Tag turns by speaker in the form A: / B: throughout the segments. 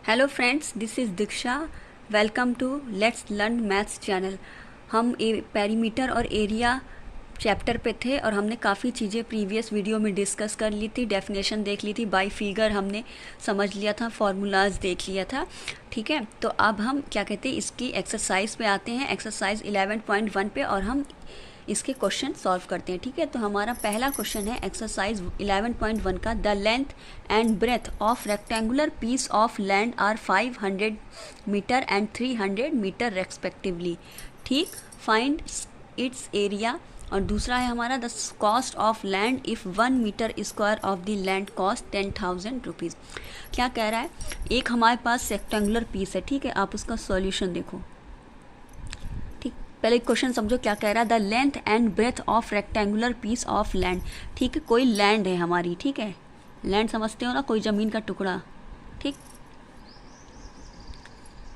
A: Hello friends, this is Diksha. Welcome to let's learn maths channel. हम perimeter और area chapter पे थे और हमने काफ़ी चीज़ें प्रीवियस वीडियो में डिस्कस कर ली थी। डेफिनेशन देख ली थी, बाय फिगर हमने समझ लिया था, फार्मूलाज देख लिया था। ठीक है, तो अब हम क्या कहते हैं, इसकी एक्सरसाइज पे आते हैं, एक्सरसाइज 11.1 पे, और हम इसके क्वेश्चन सॉल्व करते हैं। ठीक है, तो हमारा पहला क्वेश्चन है एक्सरसाइज 11.1 का। The length and breadth of rectangular piece of land are 500 metre and 300 metre respectively. ठीक, फाइंड इट्स एरिया। और दूसरा है हमारा the cost of land if 1 metre square of the land cost 10,000 rupees. क्या कह रहा है, एक हमारे पास रेक्टेंगुलर पीस है। ठीक है, आप उसका सॉल्यूशन देखो। पहले क्वेश्चन समझो क्या कह रहा है। The length and breadth of rectangular piece of land. ठीक है, कोई लैंड है हमारी। ठीक है, लैंड समझते हो ना, कोई ज़मीन का टुकड़ा। ठीक,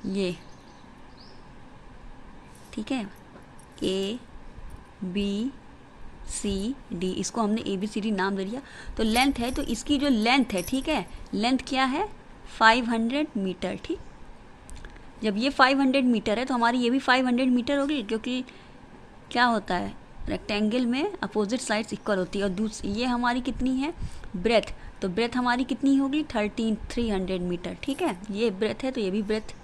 A: ये ठीक है, ए बी सी डी, इसको हमने ए बी सी डी नाम दे दिया। तो लेंथ है, तो इसकी जो लेंथ है, ठीक है, लेंथ क्या है, 500 मीटर। ठीक, जब ये 500 मीटर है तो हमारी ये भी 500 मीटर होगी, क्योंकि क्या होता है, रेक्टेंगल में अपोजिट साइड्स इक्वल होती है। और दूसरी ये हमारी कितनी है, ब्रेथ, तो ब्रेथ हमारी कितनी होगी, 300 मीटर। ठीक है, ये ब्रेथ है तो ये भी ब्रेथ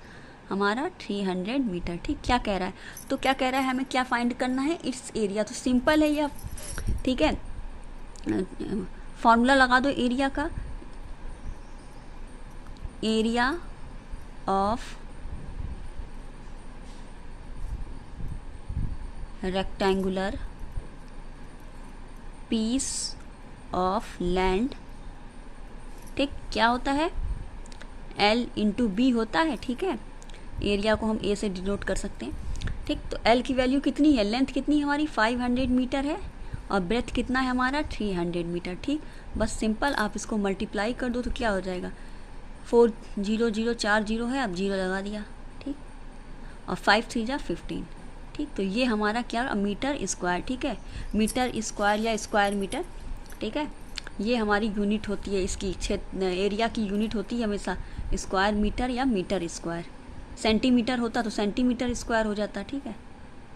A: हमारा 300 मीटर। ठीक, क्या कह रहा है, तो क्या कह रहा है, हमें क्या फाइंड करना है, इट्स एरिया। तो सिंपल है यह। ठीक है, फॉर्मूला लगा दो एरिया का। Area of rectangular piece of land, ठीक, क्या होता है, L इंटू बी होता है। ठीक है, एरिया को हम A से डिनोट कर सकते हैं। ठीक, तो L की वैल्यू कितनी है, लेंथ कितनी है हमारी, 500 मीटर है, और ब्रेथ कितना है हमारा, 300 मीटर। ठीक, बस सिंपल आप इसको मल्टीप्लाई कर दो तो क्या हो जाएगा, 4 0 0 4 0 है, अब 0 लगा दिया। ठीक, और 5 3 जा 15। ठीक, तो ये हमारा क्या, मीटर स्क्वायर। ठीक है, मीटर स्क्वायर या स्क्वायर मीटर। ठीक है, ये हमारी यूनिट होती है, इसकी क्षेत्र एरिया की यूनिट होती है हमेशा स्क्वायर मीटर या मीटर स्क्वायर। सेंटीमीटर होता तो सेंटीमीटर स्क्वायर हो जाता। ठीक है,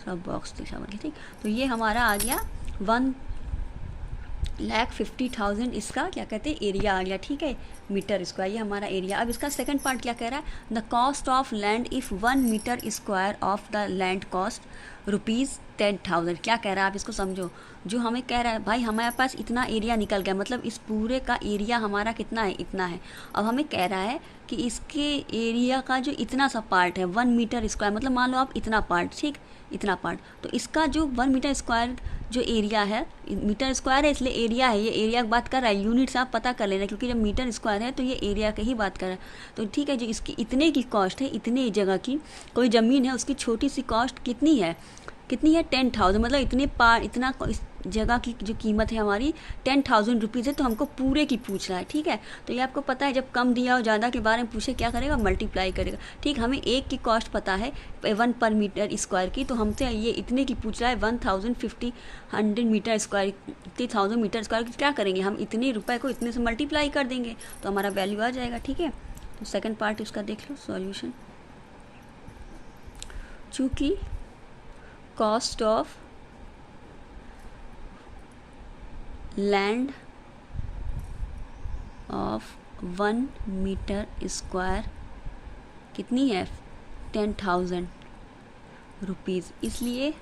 A: सब बॉक्स दिखा बल्कि। ठीक, तो ये हमारा आ गया 1,50,000, इसका क्या कहते हैं, एरिया आ गया। ठीक है, मीटर स्क्वायर, ये हमारा एरिया। अब इसका सेकंड पार्ट क्या कह रहा है, the cost of land if 1 metre square of the land cost ₹10,000। क्या कह रहा है, आप इसको समझो। जो हमें कह रहा है, भाई हमारे पास इतना एरिया निकल गया, मतलब इस पूरे का एरिया हमारा कितना है, इतना है। अब हमें कह रहा है कि इसके एरिया का जो इतना सा पार्ट है 1 मीटर स्क्वायर, मतलब मान लो आप इतना पार्ट, ठीक, इतना पार्ट, तो इसका जो 1 मीटर स्क्वायर जो एरिया है, मीटर स्क्वायर है इसलिए एरिया है, ये एरिया की बात कर रहा है। यूनिट्स आप पता कर लेना, क्योंकि जब मीटर स्क्वायर है तो ये एरिया की ही बात कर रहा है। तो ठीक है, जो इसकी इतने की कॉस्ट है, इतने जगह की कोई ज़मीन है, उसकी छोटी सी कॉस्ट कितनी है, कितनी है, 10,000, मतलब इतना इस जगह की जो कीमत है हमारी 10,000 रुपीज़ है। तो हमको पूरे की पूछ रहा है। ठीक है, तो ये आपको पता है, जब कम दिया और ज़्यादा के बारे में पूछे क्या करेगा, मल्टीप्लाई करेगा। ठीक, हमें एक की कॉस्ट पता है 1 पर मीटर स्क्वायर की, तो हमसे ये इतने की पूछ रहा है 1,050 मीटर स्क्वायर, 30,000 मीटर स्क्वायर की। क्या करेंगे, हम इतने रुपए को इतने से मल्टीप्लाई कर देंगे तो हमारा वैल्यू आ जाएगा। ठीक है, तो सेकेंड पार्ट उसका देख लो, सॉल्यूशन। चूँकि cost of land of 1 metre square कितनी है, 10,000 रुपीज़, इसलिए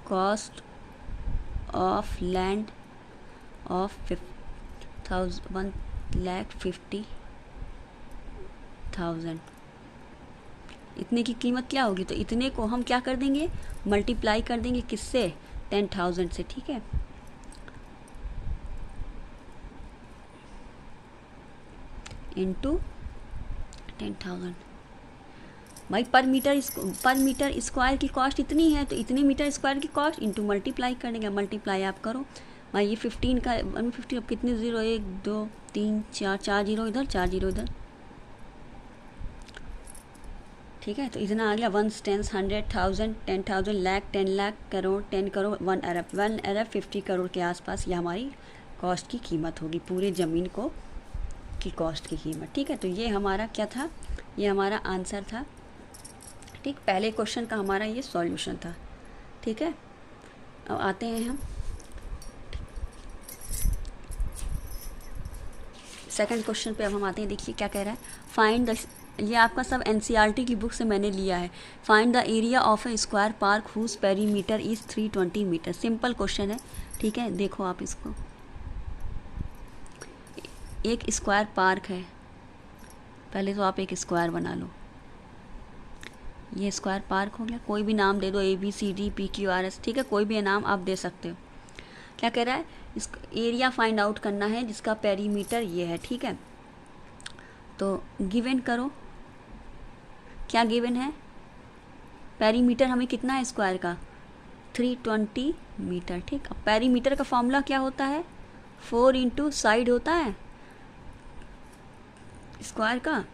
A: कॉस्ट ऑफ लैंड ऑफ 1,50,000, इतने की कीमत क्या होगी, तो इतने को हम क्या कर देंगे, मल्टीप्लाई कर देंगे किससे, 10,000 से। ठीक है, इंटू 10,000। भाई पर मीटर स्क्वायर की कॉस्ट इतनी है, तो इतने मीटर स्क्वायर की कॉस्ट इंटू मल्टीप्लाई कर देंगे। मल्टीप्लाई आप करो भाई, ये 15 का 150, अब कितने ज़ीरो, 1 2 3 4, 4 जीरो इधर, 4 जीरो इधर। ठीक है, तो इतना आ गया 1 10 100,000 10,000 लाख 10 लाख करोड़ 10 करोड़ 1 अरब 1 अरब 50 करोड़ के आसपास ये हमारी कॉस्ट की कीमत होगी पूरे ज़मीन को की कॉस्ट की कीमत, ठीक है। तो ये हमारा क्या था, ये हमारा आंसर था, ठीक। पहले क्वेश्चन का हमारा ये सॉल्यूशन था, ठीक है। अब आते हैं हम सेकंड क्वेश्चन पे। अब हम आते हैं, देखिए क्या कह रहा है, फाइंड द, ये आपका सब एनसीईआरटी की बुक से मैंने लिया है। Find the area of a square park whose perimeter is 320 metre. Simple question है, ठीक है। देखो आप इसको, एक स्क्वायर पार्क है, पहले तो आप एक स्क्वायर बना लो, ये स्क्वायर पार्क हो गया। कोई भी नाम दे दो, ABCDPQRS, ठीक है, कोई भी नाम आप दे सकते हो। क्या कह रहा है, इस एरिया फाइंड आउट करना है जिसका पेरीमीटर ये है, ठीक है। तो गिवन करो, क्या गिवन है, पेरीमीटर हमें कितना है स्क्वायर का, 320 मीटर, ठीक। अब पेरीमीटर का फॉर्मूला क्या होता है, 4 इंटू साइड होता है स्क्वायर का,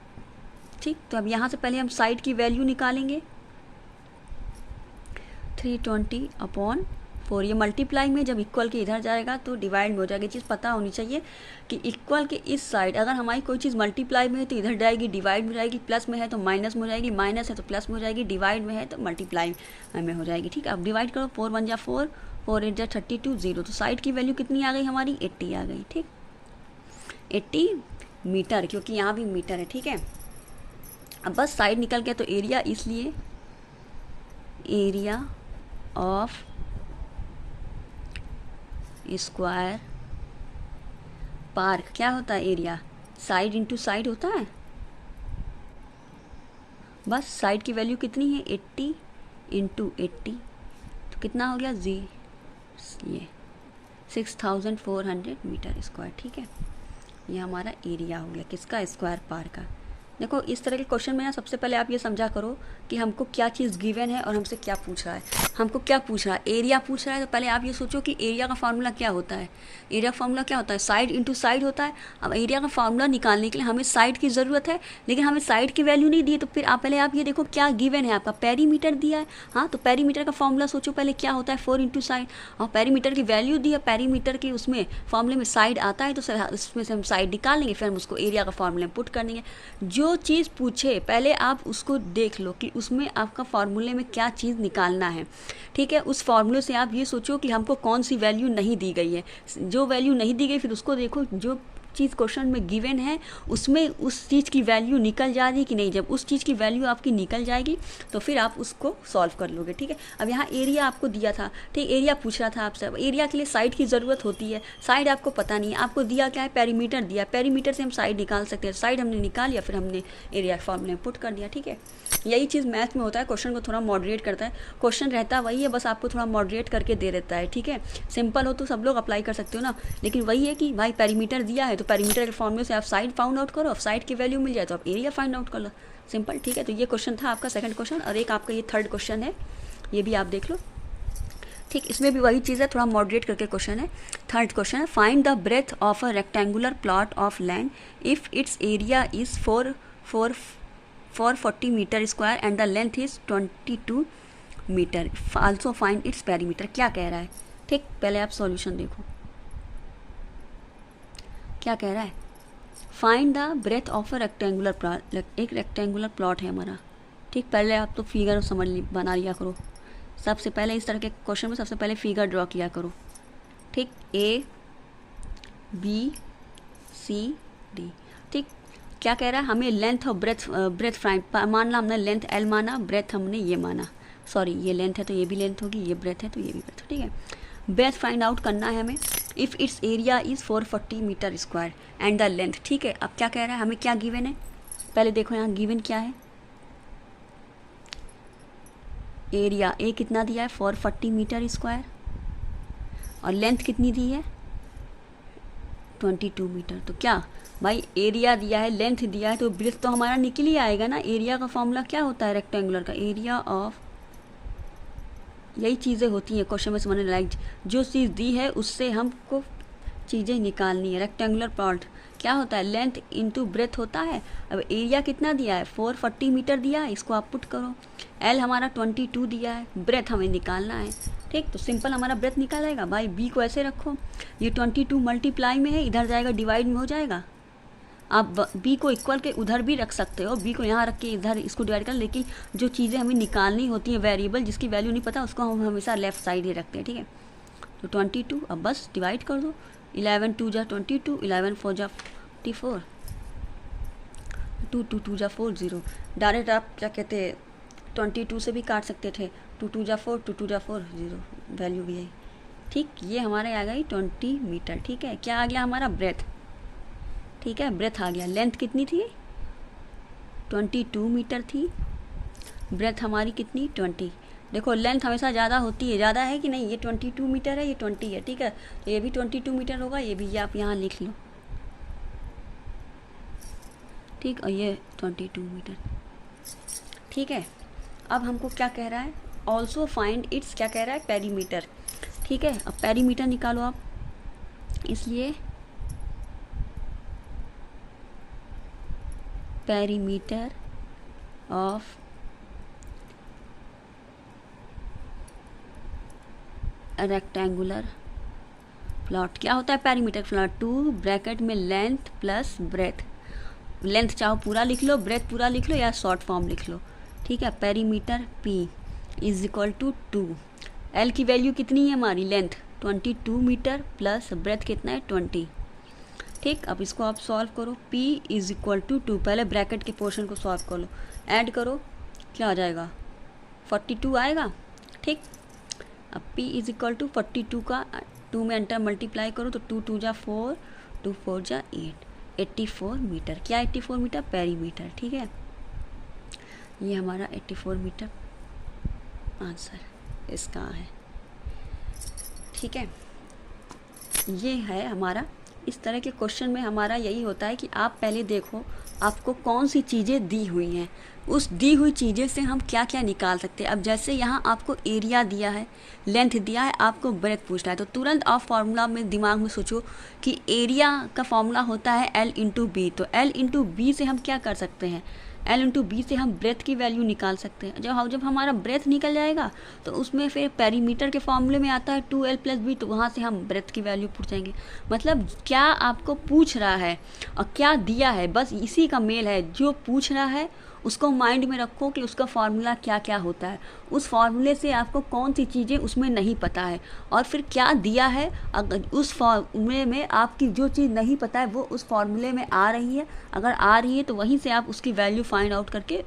A: ठीक। तो अब यहाँ से पहले हम साइड की वैल्यू निकालेंगे, 320 अपॉन 4, ये मल्टीप्लाई में जब इक्वल के इधर जाएगा तो डिवाइड में हो जाएगी। चीज़ पता होनी चाहिए कि इक्वल के इस साइड अगर हमारी कोई चीज़ मल्टीप्लाई में है तो इधर जाएगी डिवाइड में जाएगी, प्लस में है तो माइनस में हो जाएगी, माइनस है तो प्लस में हो जाएगी, डिवाइड में है तो मल्टीप्लाई में हो जाएगी, ठीक है। अब डिवाइड करो, 4 1 जा 4, 4 8 जा 32, 0, तो साइड की वैल्यू कितनी आ गई हमारी, 80 आ गई, ठीक, 80 मीटर, क्योंकि यहाँ भी मीटर है, ठीक है। अब बस साइड निकल गया तो एरिया, इसलिए एरिया ऑफ स्क्वायर पार्क क्या होता है, एरिया साइड इंटू साइड होता है, बस साइड की वैल्यू कितनी है 80 इंटू 80, तो कितना हो गया ये 6400 मीटर स्क्वायर, ठीक है। ये हमारा एरिया हो गया किसका, स्क्वायर पार्क का। देखो इस तरह के क्वेश्चन में ना सबसे पहले आप ये समझा करो कि हमको क्या चीज़ गिवन है और हमसे क्या पूछ रहा है। हमको क्या पूछ रहा है, एरिया पूछ रहा है, तो पहले आप ये सोचो कि एरिया का फार्मूला क्या होता है। एरिया का फार्मूला क्या होता है, साइड इंटू साइड होता है। अब एरिया का फार्मूला निकालने के लिए हमें साइड की ज़रूरत है, लेकिन हमें साइड की वैल्यू नहीं दी है, तो फिर आप पहले आप ये देखो क्या गिवन है, आपका पेरीमीटर दिया है। हाँ, तो पेरीमीटर का फार्मूला सोचो पहले क्या होता है, 4 इंटू साइड, और पेरीमीटर की वैल्यू दी है, पेरीमीटर की उसमें फॉर्मूले में साइड आता है, तो उसमें से हम साइड निकाल लेंगे, फिर हम उसको एरिया का फार्मूला में पुट कर देंगे। जो चीज़ पूछे पहले आप उसको देख लो कि उसमें आपका फार्मूले में क्या चीज़ निकालना है, ठीक है। उस फार्मूले से आप ये सोचो कि हमको कौन सी वैल्यू नहीं दी गई है, जो वैल्यू नहीं दी गई फिर उसको देखो, जो चीज़ क्वेश्चन में गिवन है उसमें उस चीज़ की वैल्यू निकल जा रही है कि नहीं। जब उस चीज़ की वैल्यू आपकी निकल जाएगी तो फिर आप उसको सॉल्व कर लोगे, ठीक है। अब यहाँ एरिया आपको दिया था, ठीक, एरिया पूछ रहा था आपसे। अब एरिया के लिए साइड की ज़रूरत होती है, साइड आपको पता नहीं है, आपको दिया क्या है, पेरीमीटर दिया, पेरीमीटर से हम साइड निकाल सकते हैं, साइड हमने निकाल लिया, फिर हमने एरिया फॉर्मूले में पुट कर दिया, ठीक है। यही चीज़ मैथ में होता है, क्वेश्चन को थोड़ा मॉडरेट करता है, क्वेश्चन रहता वही है, बस आपको थोड़ा मॉडरेट करके दे देता है, ठीक है। सिंपल हो तो सब लोग अप्लाई कर सकते हो ना, लेकिन वही है कि भाई पेरीमीटर दिया है तो पेरीमीटर के फॉर्मूले से आप साइड फाउंड आउट करो, अब साइड की वैल्यू मिल जाए तो आप एरिया फाइंड आउट कर लो, सिंपल, ठीक है। तो ये क्वेश्चन था आपका सेकंड क्वेश्चन, और एक आपका ये थर्ड क्वेश्चन है, ये भी आप देख लो, ठीक। इसमें भी वही चीज़ है, थोड़ा मॉडरेट करके क्वेश्चन है। थर्ड क्वेश्चन है, find the breadth of a rectangular plot of land if its area is 440 metre square and the length is 22 metre, also find its perimeter. क्या कह रहा है, ठीक, पहले आप सॉल्यूशन देखो क्या कह रहा है। Find the breadth of a rectangular plot, एक रेक्टेंगुलर प्लॉट है हमारा, ठीक। पहले आप तो फिगर बना लिया करो, सबसे पहले इस तरह के क्वेश्चन में सबसे पहले फिगर ड्रॉ किया करो, ठीक, ABCD, ठीक। क्या कह रहा है, हमें लेंथ और ब्रेथ फाइंड, मानना हमने लेंथ L माना, ब्रेथ हमने ये माना, सॉरी ये लेंथ है तो ये भी लेंथ होगी, ये ब्रेथ है तो ये भी ब्रेथ, ठीक है। ब्रेथ फाइंड आउट करना है हमें, if its area is 440 metre square and the length, ठीक है। अब क्या कह रहा है, हमें क्या गिवन है, पहले देखो यहाँ गिवन क्या है, एरिया ए कितना दिया है 440 मीटर स्क्वायर, और लेंथ कितनी दी है 22 मीटर। तो क्या भाई एरिया दिया है, लेंथ दिया है, तो ब्रेथ तो हमारा निकल ही आएगा ना। एरिया का फॉर्मूला क्या होता है रेक्टेंगुलर का, एरिया ऑफ, यही चीज़ें होती हैं क्वेश्चन में समझने लायक, जो चीज़ दी है उससे हमको चीज़ें निकालनी है। रेक्टेंगुलर प्लॉट क्या होता है, लेंथ इंटू ब्रेथ होता है। अब एरिया कितना दिया है 440 मीटर दिया है, इसको आप पुट करो, L हमारा 22 दिया है, ब्रेथ हमें निकालना है, ठीक। तो सिंपल हमारा ब्रेथ निकाल जाएगा भाई, B को ऐसे रखो, ये 22 मल्टीप्लाई में है, इधर जाएगा डिवाइड में हो जाएगा, आप बी को इक्वल के उधर भी रख सकते हो, बी को यहाँ रख के इधर इसको डिवाइड कर, लेकिन जो चीज़ें हमें निकालनी होती हैं वेरिएबल जिसकी वैल्यू नहीं पता उसको हम हमेशा लेफ्ट साइड ही रखते हैं, ठीक है। तो 22 अब बस डिवाइड कर दो, 11 2 जा 22, 11 4 जा 44, 2 2 2 जा 4 0। डायरेक्ट आप क्या कहते हैं 22 से भी काट सकते थे, 2 2 जा 4, 2 2 जा 4 0, वैल्यू भी है, ठीक। ये हमारे आ गई 20 मीटर, ठीक है। क्या आ गया हमारा ब्रेथ, ठीक है, ब्रेथ आ गया। लेंथ कितनी थी 22 मीटर थी, ब्रेथ हमारी कितनी 20। देखो लेंथ हमेशा ज़्यादा होती है, ज़्यादा है कि नहीं, ये 22 मीटर है, ये 20 है, ठीक है। तो ये भी 22 मीटर होगा, ये भी आप यहाँ लिख लो, ठीक। और ये 22 मीटर, ठीक है। अब हमको क्या कह रहा है, ऑल्सो फाइंड इट्स, क्या कह रहा है, पेरीमीटर, ठीक है। अब पेरीमीटर निकालो आप, इसलिए पेरीमीटर ऑफ रेक्टेंगुलर प्लॉट। क्या होता है पेरीमीटर प्लॉट, 2 ब्रैकेट में लेंथ प्लस ब्रेथ, लेंथ चाहो पूरा लिख लो, ब्रेथ पूरा लिख लो, या शॉर्ट फॉर्म लिख लो, ठीक है। Perimeter P is equal to 2, L की वैल्यू कितनी है हमारी, लेंथ 22 मीटर प्लस ब्रेथ कितना है 20, ठीक। अब इसको आप सॉल्व करो, P इज इक्वल टू 2, पहले ब्रैकेट के पोर्शन को सॉल्व कर लो, ऐड करो, क्या आ जाएगा 42 आएगा, ठीक। अब P इज इक्वल टू 42 का 2 में एंटर मल्टीप्लाई करो तो 2 2 जा 4, 2 4 जा 8, 84 मीटर। क्या 84 मीटर, पेरीमीटर, ठीक है। ये हमारा 84 मीटर आंसर इसका है, ठीक है। ये है हमारा, इस तरह के क्वेश्चन में हमारा यही होता है कि आप पहले देखो आपको कौन सी चीज़ें दी हुई हैं, उस दी हुई चीज़ें से हम क्या क्या निकाल सकते हैं। अब जैसे यहाँ आपको एरिया दिया है, लेंथ दिया है, आपको ब्रेथ पूछना है, तो तुरंत आप फार्मूला में दिमाग में सोचो कि एरिया का फार्मूला होता है L इंटू बी, तो L इंटू बी से हम क्या कर सकते हैं, L इंटू बी से हम ब्रेथ की वैल्यू निकाल सकते हैं। जब हमारा ब्रेथ निकल जाएगा तो उसमें फिर पेरीमीटर के फॉर्मूले में आता है 2L प्लस बी, तो वहाँ से हम ब्रेथ की वैल्यू पूछेंगे। मतलब क्या आपको पूछ रहा है और क्या दिया है, बस इसी का मेल है। जो पूछ रहा है उसको माइंड में रखो कि उसका फार्मूला क्या क्या होता है, उस फार्मूले से आपको कौन सी चीज़ें उसमें नहीं पता है, और फिर क्या दिया है, अगर उस फार्मूले में आपकी जो चीज़ नहीं पता है वो उस फार्मूले में आ रही है, अगर आ रही है तो वहीं से आप उसकी वैल्यू फाइंड आउट करके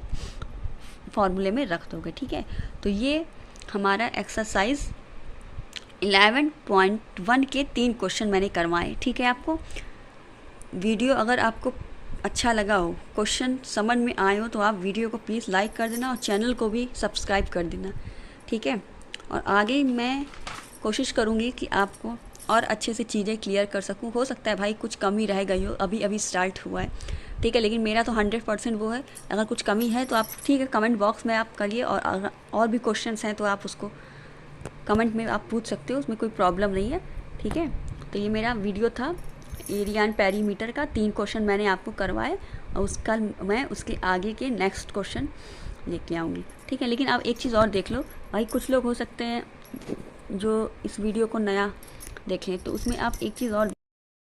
A: फार्मूले में रख दोगे, ठीक है। तो ये हमारा एक्सरसाइज 11.1 के 3 क्वेश्चन मैंने करवाए, ठीक है। आपको वीडियो अगर आपको अच्छा लगा हो, क्वेश्चन समझ में आए हो, तो आप वीडियो को प्लीज़ लाइक कर देना और चैनल को भी सब्सक्राइब कर देना, ठीक है। और आगे मैं कोशिश करूँगी कि आपको और अच्छे से चीज़ें क्लियर कर सकूँ। हो सकता है भाई कुछ कमी रह गई हो, अभी अभी स्टार्ट हुआ है, ठीक है, लेकिन मेरा तो 100% वो है। अगर कुछ कमी है तो आप ठीक है कमेंट बॉक्स में आप करिए, और भी क्वेश्चंस हैं तो आप उसको कमेंट में आप पूछ सकते हो, उसमें कोई प्रॉब्लम नहीं है, ठीक है। तो ये मेरा वीडियो था एरिया एंड पेरीमीटर का, 3 क्वेश्चन मैंने आपको करवाए, और उसका मैं उसके आगे के नेक्स्ट क्वेश्चन लेके आऊँगी, ठीक है। लेकिन आप एक चीज़ और देख लो भाई, कुछ लोग हो सकते हैं जो इस वीडियो को नया देखें, तो उसमें आप एक चीज़ और